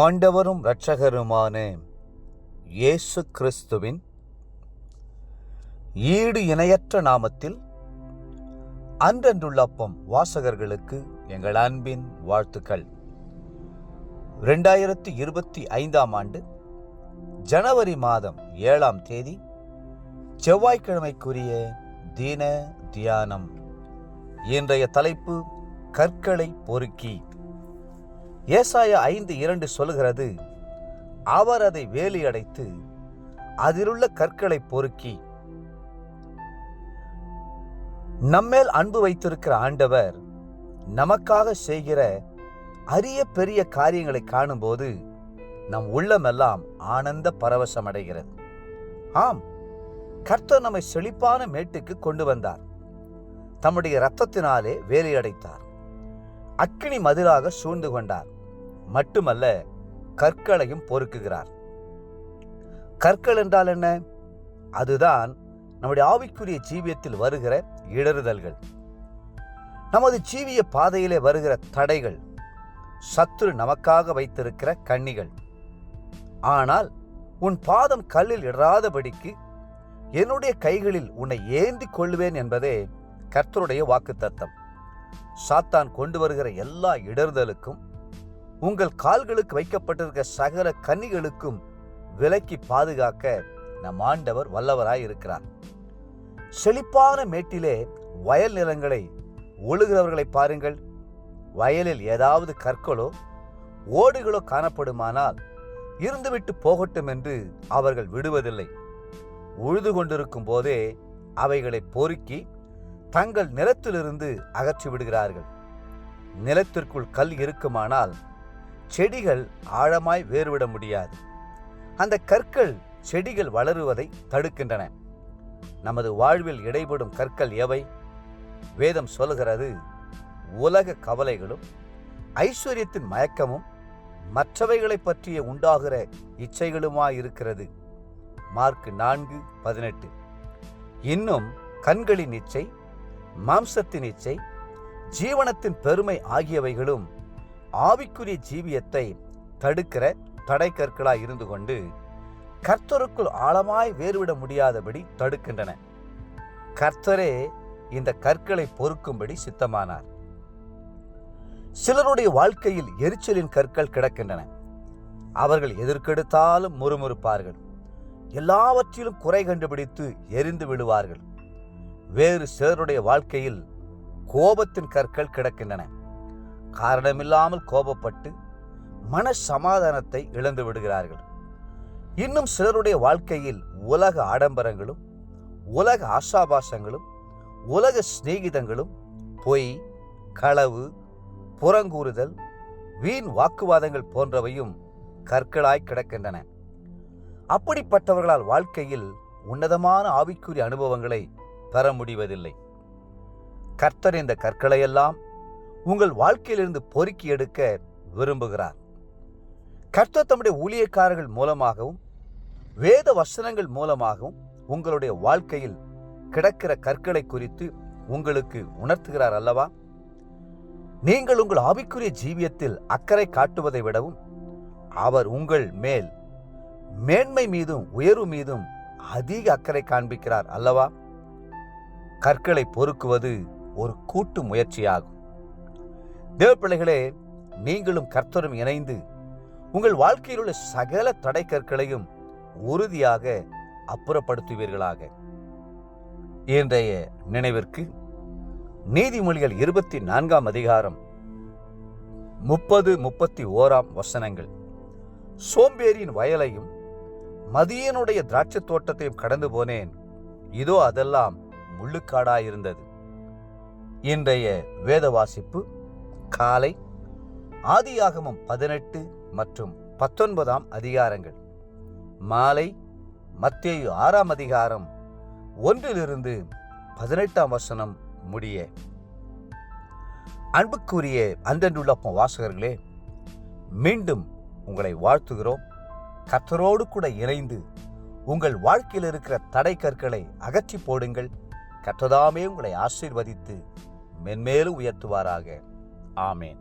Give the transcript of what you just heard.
ஆண்டவரும் இரட்சகருமான இயேசு கிறிஸ்துவின் ஈடு இணையற்ற நாமத்தில் அன்றன்றுள்ளப்பம் வாசகர்களுக்கு எங்கள் அன்பின் வாழ்த்துக்கள். 2025 ஆண்டு ஜனவரி மாதம் 7ஆம் தேதி செவ்வாய்க்கிழமைக்குரிய தீன தியானம். இன்றைய தலைப்பு கற்களை பொறுக்கி. ஏசாயா 5:2 சொல்லுகிறது, அவர் அதை வேலி அடைத்து அதிலுள்ள கற்களை பொறுக்கி. நம்மேல் அன்பு வைத்திருக்கிற ஆண்டவர் நமக்காக செய்கிற அரிய பெரிய காரியங்களை காணும்போது நம் உள்ளமெல்லாம் ஆனந்த பரவசம் அடைகிறது. ஆம், கர்த்தர் நம்மை செழிப்பான மேட்டுக்கு கொண்டு வந்தார். தம்முடைய இரத்தத்தினாலே வேலி அடைத்தார். அக்கினி மதிலாக சூழ்ந்து கொண்டார். மட்டுமல்ல, கற்களையும் பொறுக்குகிறார். கற்கள் என்றால் என்ன? அதுதான் நம்முடைய ஆவிக்குரிய ஜீவியத்தில் வருகிற இடறுதல்கள், நமது ஜீவிய பாதையிலே வருகிற தடைகள், சத்துரு நமக்காக வைத்திருக்கிற கண்ணிகள். ஆனால் உன் பாதம் கல்லில் இடராதபடிக்கு என்னுடைய கைகளில் உன்னை ஏந்தி கொள்ளுவேன் என்பதே கர்த்தருடைய வாக்குத்தத்தம். சாத்தான் கொண்டு வருகிற எல்லா இடறுதலுக்கும், உங்கள் கால்களுக்கு வைக்கப்பட்டிருக்கிற சகல கன்னிகளுக்கும் விலக்கி பாதுகாக்க நம் ஆண்டவர் வல்லவராய் இருக்கிறார். செழிப்பான மேட்டிலே வயல் நிலங்களை ஒழுகிறவர்களை பாருங்கள். வயலில் ஏதாவது கற்களோ ஓடுகளோ காணப்படுமானால் இருந்துவிட்டு போகட்டும் என்று அவர்கள் விடுவதில்லை. உழுது கொண்டிருக்கும் போதே அவைகளை பொறுக்கி தங்கள் நிலத்திலிருந்து அகற்றி விடுகிறார்கள். நிலத்திற்குள் கல் இருக்குமானால் செடிகள் ஆழமாய் வேறுவிட முடியாது. அந்த கற்கள் செடிகள் வளருவதை தடுக்கின்றன. நமது வாழ்வில் இடைபடும் கற்கள் எவை? வேதம் சொல்லுகிறது, உலக கவலைகளும் ஐஸ்வர்யத்தின் மயக்கமும் மற்றவைகளை பற்றிய உண்டாகிற இச்சைகளுமாயிருக்கிறது. மார்க் 4:18. இன்னும் கண்களின் இச்சை, மாம்சத்தின் இச்சை, ஜீவனத்தின் பெருமை ஆகியவைகளும் ஆவிக்குரிய ஜீவியத்தை தடுக்கிற தடை கற்களாய் இருந்து கொண்டு கர்த்தருக்குள் ஆழமாய் வேறுவிட முடியாதபடி தடுக்கின்றன. கர்த்தரே இந்த கற்களை பொறுக்கும்படி சித்தமானார். சிலருடைய வாழ்க்கையில் எரிச்சலின் கற்கள் கிடக்கின்றன. அவர்கள் எதற்கெடுத்தாலும் முறுமுறுப்பார்கள். எல்லாவற்றிலும் குறை கண்டுபிடித்து எரிந்து விடுவார்கள். வேறு சிலருடைய வாழ்க்கையில் கோபத்தின் கற்கள் கிடக்கின்றன. காரணமில்லாமல் கோபப்பட்டு மன சமாதானத்தை இழந்து விடுகிறார்கள். இன்னும் சிலருடைய வாழ்க்கையில் உலக ஆடம்பரங்களும், உலக ஆசாபாசங்களும், உலக சிநேகிதங்களும், பொய், களவு, புறங்கூறுதல், வீண் வாக்குவாதங்கள் போன்றவையும் கற்களாய் கிடக்கின்றன. அப்படிப்பட்டவர்களால் வாழ்க்கையில் உன்னதமான ஆவிக்குரிய அனுபவங்களை பெற முடிவதில்லை. கர்த்தர் இந்த கற்களையெல்லாம் உங்கள் வாழ்க்கையிலிருந்து பொறுக்கி எடுக்க விரும்புகிறார். கர்த்தர் தம்முடைய ஊழியக்காரர்கள் மூலமாகவும் வேத வசனங்கள் மூலமாகவும் உங்களுடைய வாழ்க்கையில் கிடக்கிற கற்களை குறித்து உங்களுக்கு உணர்த்துகிறார் அல்லவா? நீங்கள் உங்கள் ஆவிக்குரிய ஜீவியத்தில் அக்கறை காட்டுவதை விடவும் அவர் உங்கள் மேல் மேன்மை மீதும் உயர்வு மீதும் அதிக அக்கறை காண்பிக்கிறார் அல்லவா? கற்களை பொறுக்குவது ஒரு கூட்டு முயற்சியாகும். தேவ பிள்ளைகளே, நீங்களும் கர்த்தரும் இணைந்து உங்கள் வாழ்க்கையில் உள்ள சகல தடை கற்களையும் உறுதியாக அப்புறப்படுத்துவீர்களாக. இன்றைய நினைவிற்கு நீதிமொழிகள் 24ஆம் அதிகாரம் 30-31 வசனங்கள். சோம்பேறியின் வயலையும் மதியனுடைய திராட்சை தோட்டத்தையும் கடந்து போனேன், இதோ அதெல்லாம் முள்ளுக்காடாயிருந்தது. இன்றைய வேத வாசிப்பு காலை ஆதியாகமம் 18 மற்றும் 19ஆம் அதிகாரங்கள், மாலை மத்தேயு 6ஆம் அதிகாரம் 1-18 வசனம் முடிய. அன்புக்குரிய அன்றன்றுள்ளப்பம் வாசகர்களே, மீண்டும் உங்களை வாழ்த்துகிறோம். கர்த்தரோடு கூட இணைந்து உங்கள் வாழ்க்கையில் இருக்கிற தடை கற்களை அகற்றி போடுங்கள். கர்த்ததாமே உங்களை ஆசீர்வதித்து மென்மேலும் உயர்த்துவாராக. ஆமேன்.